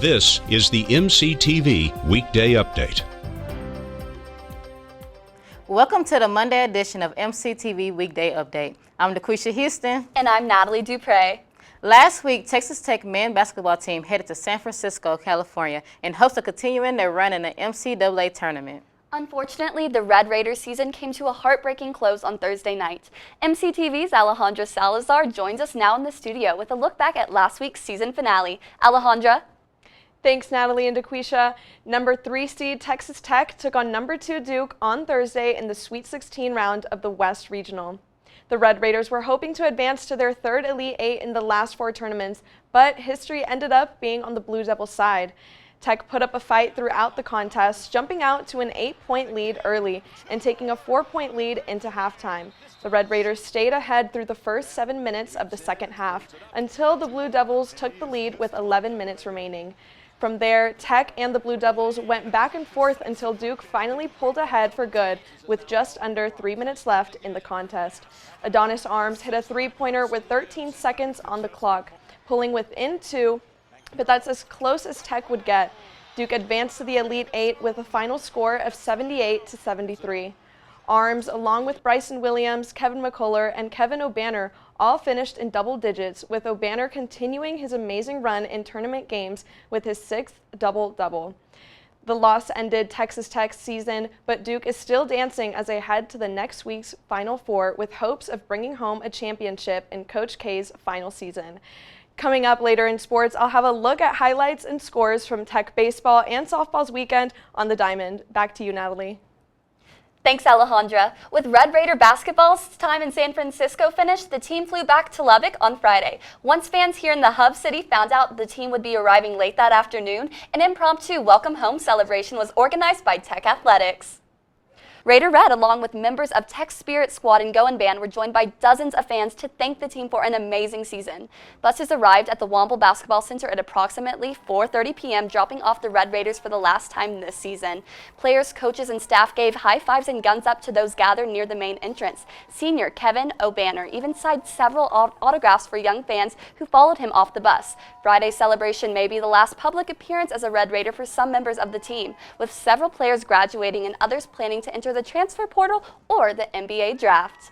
This is the MCTV Weekday Update. Welcome to the Monday edition of MCTV Weekday Update. I'm Daquisha Houston. And I'm Natalie DuPre. Last week, Texas Tech men's basketball team headed to San Francisco, California in hopes of continuing their run in the NCAA tournament. Unfortunately, the Red Raiders season came to a heartbreaking close on Thursday night. MCTV's Alejandra Salazar joins us now in the studio with a look back at last week's season finale. Alejandra? Thanks, Natalie and Daquisha. Number 3 seed Texas Tech took on number 2 Duke on Thursday in the Sweet 16 round of the West Regional. The Red Raiders were hoping to advance to their third Elite Eight in the last 4 tournaments, but history ended up being on the Blue Devils' side. Tech put up a fight throughout the contest, jumping out to an 8-point lead early and taking a 4-point lead into halftime. The Red Raiders stayed ahead through the first 7 minutes of the second half until the Blue Devils took the lead with 11 minutes remaining. From there, Tech and the Blue Devils went back and forth until Duke finally pulled ahead for good with just under 3 minutes left in the contest. Adonis Arms hit a 3-pointer with 13 seconds on the clock, pulling within 2, but that's as close as Tech would get. Duke advanced to the Elite Eight with a final score of 78-73. Arms, along with Bryson Williams, Kevin McCullough, and Kevin O'Banner, all finished in double digits, with O'Banner continuing his amazing run in tournament games with his 6th double-double. The loss ended Texas Tech's season, but Duke is still dancing as they head to the next week's Final Four with hopes of bringing home a championship in Coach K's final season. Coming up later in sports, I'll have a look at highlights and scores from Tech baseball and softball's weekend on the Diamond. Back to you, Natalie. Thanks, Alejandra. With Red Raider basketball's time in San Francisco finished, the team flew back to Lubbock on Friday. Once fans here in the hub city found out the team would be arriving late that afternoon, an impromptu welcome home celebration was organized by Tech Athletics. Raider Red, along with members of Tech's Spirit Squad and Goin' Band, were joined by dozens of fans to thank the team for an amazing season. Buses arrived at the Womble Basketball Center at approximately 4:30 p.m., dropping off the Red Raiders for the last time this season. Players, coaches, and staff gave high fives and guns up to those gathered near the main entrance. Senior Kevin O'Banner even signed several autographs for young fans who followed him off the bus. Friday's celebration may be the last public appearance as a Red Raider for some members of the team, with several players graduating and others planning to enter the transfer portal or the NBA draft.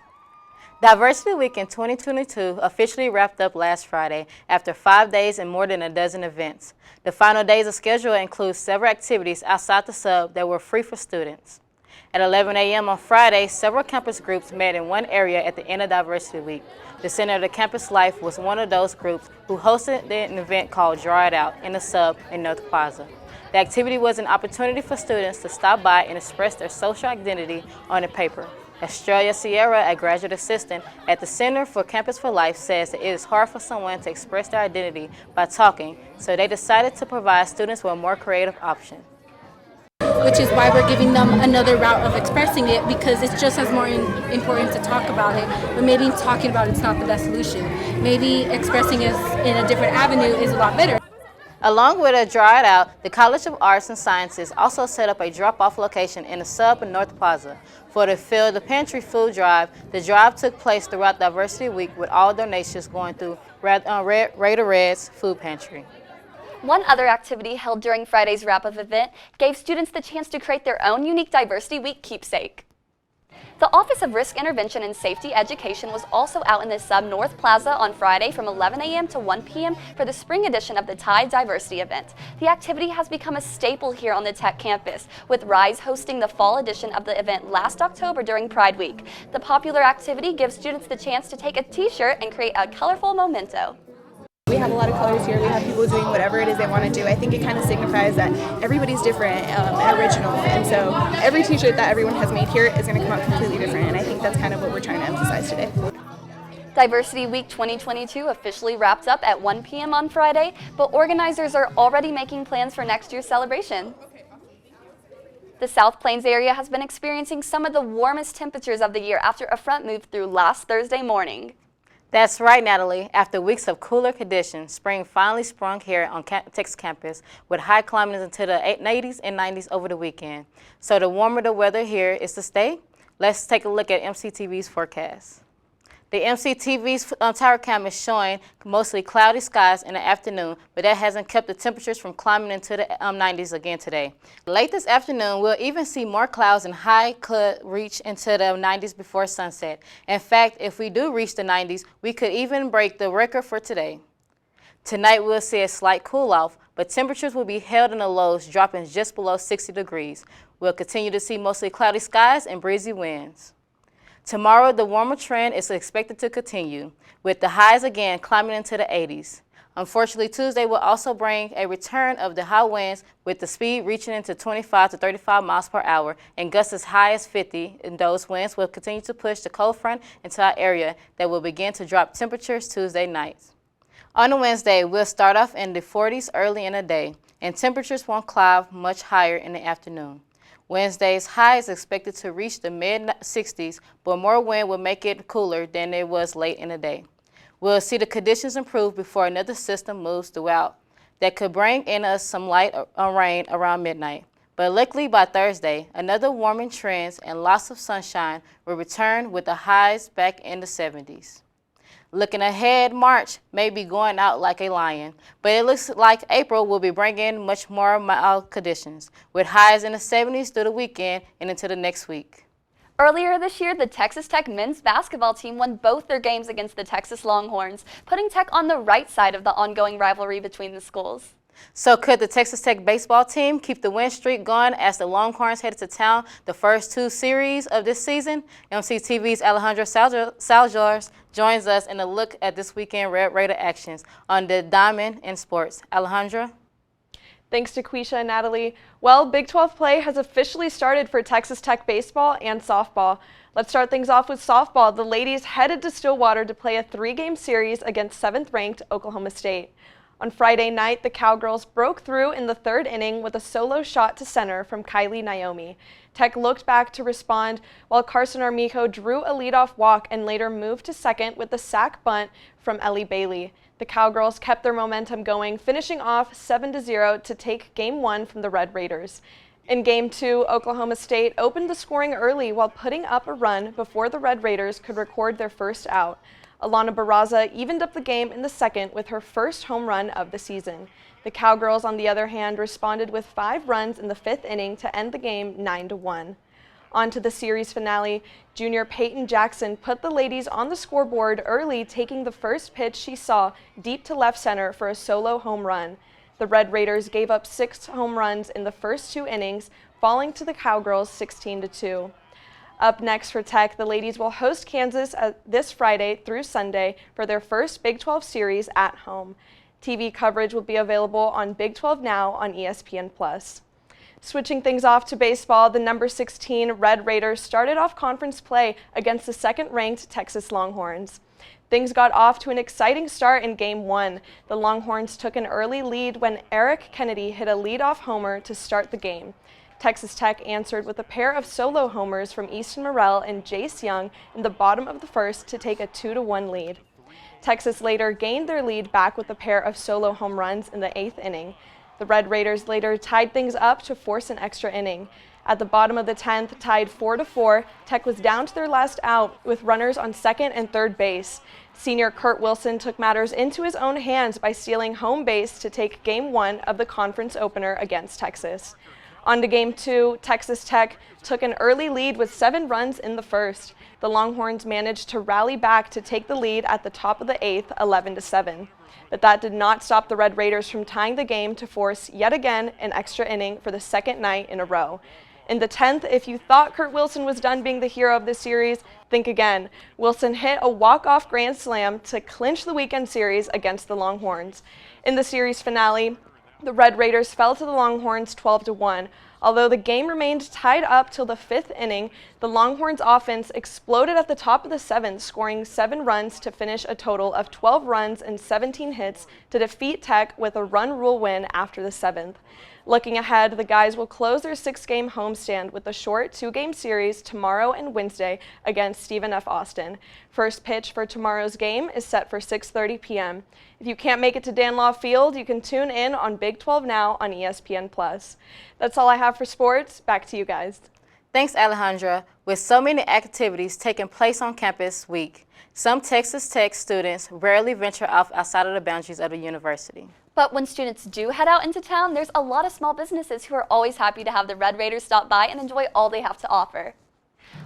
Diversity Week in 2022 officially wrapped up last Friday after 5 days and more than a dozen events. The final days of schedule includes several activities outside the sub that were free for students. At 11 a.m. on Friday, several campus groups met in one area at the end of Diversity Week. The Center of the Campus Life was one of those groups who hosted an event called Draw It Out in the sub in North Plaza. The activity was an opportunity for students to stop by and express their social identity on a paper. Australia Sierra, a graduate assistant at the Center for Campus for Life, says that it is hard for someone to express their identity by talking, so they decided to provide students with a more creative option. Which is why we're giving them another route of expressing it, because it's just as more important to talk about it, but maybe talking about it's not the best solution. Maybe expressing it in a different avenue is a lot better. Along with a Draw It Out, the College of Arts and Sciences also set up a drop-off location in the sub in North Plaza. For the Fill the Pantry food drive, the drive took place throughout Diversity Week with all donations going through Raider Red's food pantry. One other activity held during Friday's wrap-up event gave students the chance to create their own unique Diversity Week keepsake. The Office of Risk Intervention and Safety Education was also out in the sub North Plaza on Friday from 11 a.m. to 1 p.m. for the spring edition of the Tide Diversity event. The activity has become a staple here on the Tech campus, with Rise hosting the fall edition of the event last October during Pride Week. The popular activity gives students the chance to take a t-shirt and create a colorful memento. We have a lot of colors here. We have people doing whatever it is they want to do. I think it kind of signifies that everybody's different and original. And so every t-shirt that everyone has made here is going to come out completely different. And I think that's kind of what we're trying to emphasize today. Diversity Week 2022 officially wrapped up at 1 p.m. on Friday, but organizers are already making plans for next year's celebration. The South Plains area has been experiencing some of the warmest temperatures of the year after a front moved through last Thursday morning. That's right, Natalie. After weeks of cooler conditions, spring finally sprung here on Texas campus with high climbing into the 80s and 90s over the weekend. So the warmer the weather here is to stay, let's take a look at MCTV's forecast. The MCTV's tower cam is showing mostly cloudy skies in the afternoon, but that hasn't kept the temperatures from climbing into the 90s again today. Late this afternoon, we'll even see more clouds and high could reach into the 90s before sunset. In fact, if we do reach the 90s, we could even break the record for today. Tonight, we'll see a slight cool off, but temperatures will be held in the lows, dropping just below 60 degrees. We'll continue to see mostly cloudy skies and breezy winds. Tomorrow, the warmer trend is expected to continue, with the highs again climbing into the 80s. Unfortunately, Tuesday will also bring a return of the high winds, with the speed reaching into 25 to 35 miles per hour and gusts as high as 50, and those winds will continue to push the cold front into our area that will begin to drop temperatures Tuesday nights. On a Wednesday, we'll start off in the 40s early in the day, and temperatures won't climb much higher in the afternoon. Wednesday's high is expected to reach the mid-60s, but more wind will make it cooler than it was late in the day. We'll see the conditions improve before another system moves throughout that could bring in us some light rain around midnight. But luckily by Thursday, another warming trend and lots of sunshine will return with the highs back in the 70s. Looking ahead, March may be going out like a lion, but it looks like April will be bringing much more mild conditions, with highs in the 70s through the weekend and into the next week. Earlier this year, the Texas Tech men's basketball team won both their games against the Texas Longhorns, putting Tech on the right side of the ongoing rivalry between the schools. So could the Texas Tech baseball team keep the win streak going as the Longhorns headed to town the first two series of this season? MCTV's Alejandra Salazar joins us in a look at this weekend Red Raider actions on the Diamond in Sports. Alejandra? Thanks to Daquisha and Natalie. Well, Big 12 play has officially started for Texas Tech baseball and softball. Let's start things off with softball. The ladies headed to Stillwater to play a 3-game series against 7th-ranked Oklahoma State. On Friday night, the Cowgirls broke through in the 3rd inning with a solo shot to center from Kylie Naomi. Tech looked back to respond, while Carson Armijo drew a leadoff walk and later moved to second with the sac bunt from Ellie Bailey. The Cowgirls kept their momentum going, finishing off 7-0 to take Game 1 from the Red Raiders. In Game 2, Oklahoma State opened the scoring early while putting up a run before the Red Raiders could record their first out. Alana Barraza evened up the game in the second with her first home run of the season. The Cowgirls, on the other hand, responded with 5 runs in the 5th inning to end the game 9-1. On to the series finale, junior Peyton Jackson put the ladies on the scoreboard early, taking the first pitch she saw deep to left center for a solo home run. The Red Raiders gave up 6 home runs in the first 2 innings, falling to the Cowgirls 16-2. Up next for Tech, the ladies will host Kansas this Friday through Sunday for their first Big 12 series at home. TV coverage will be available on Big 12 Now on ESPN+. Switching things off to baseball, the number 16 Red Raiders started off conference play against the 2nd-ranked Texas Longhorns. Things got off to an exciting start in Game 1. The Longhorns took an early lead when Eric Kennedy hit a leadoff homer to start the game. Texas Tech answered with a pair of solo homers from Easton Morrell and Jace Young in the bottom of the first to take a 2-1 lead. Texas later gained their lead back with a pair of solo home runs in the 8th inning. The Red Raiders later tied things up to force an extra inning. At the bottom of the 10th, tied 4-4, Tech was down to their last out with runners on 2nd and 3rd base. Senior Kurt Wilson took matters into his own hands by stealing home base to take Game 1 of the conference opener against Texas. On to Game 2, Texas Tech took an early lead with 7 runs in the first. The Longhorns managed to rally back to take the lead at the top of the 8th, 11-7. But that did not stop the Red Raiders from tying the game to force yet again an extra inning for the 2nd night in a row. In the 10th, if you thought Kurt Wilson was done being the hero of this series, think again. Wilson hit a walk-off grand slam to clinch the weekend series against the Longhorns. In the series finale, the Red Raiders fell to the Longhorns 12-1. Although the game remained tied up till the 5th inning, the Longhorns offense exploded at the top of the 7th, scoring 7 runs to finish a total of 12 runs and 17 hits to defeat Tech with a run rule win after the 7th. Looking ahead, the guys will close their 6-game homestand with a short 2-game series tomorrow and Wednesday against Stephen F. Austin. First pitch for tomorrow's game is set for 6:30 p.m. If you can't make it to Danlaw Field, you can tune in on Big 12 Now on ESPN+. That's all I have for sports. Back to you guys. Thanks, Alejandra. With so many activities taking place on campus week, some Texas Tech students rarely venture off outside of the boundaries of the university. But when students do head out into town, there's a lot of small businesses who are always happy to have the Red Raiders stop by and enjoy all they have to offer.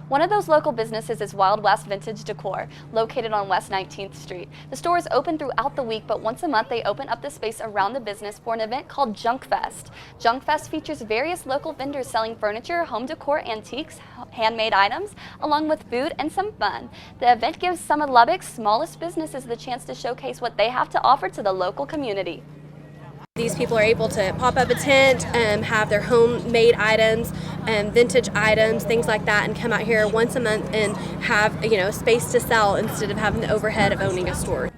One of those local businesses is Wild West Vintage Decor, located on West 19th Street. The store is open throughout the week, but once a month they open up the space around the business for an event called Junk Fest. Junk Fest features various local vendors selling furniture, home decor, antiques, handmade items, along with food and some fun. The event gives some of Lubbock's smallest businesses the chance to showcase what they have to offer to the local community. These people are able to pop up a tent and have their homemade items and vintage items, things like that, and come out here once a month and have, space to sell instead of having the overhead of owning a store.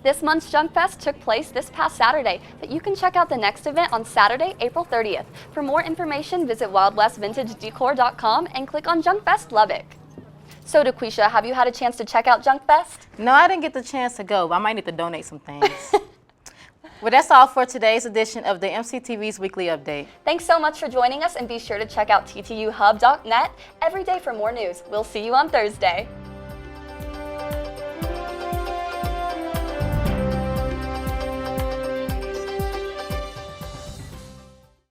This month's Junk Fest took place this past Saturday, but you can check out the next event on Saturday, April 30th. For more information, visit wildwestvintagedecor.com and click on Junk Fest Lubbock. So, Daquisha, have you had a chance to check out Junk Fest? No, I didn't get the chance to go, but I might need to donate some things. Well, that's all for today's edition of the MCTV's Weekly Update. Thanks so much for joining us, and be sure to check out ttuhub.net every day for more news. We'll see you on Thursday.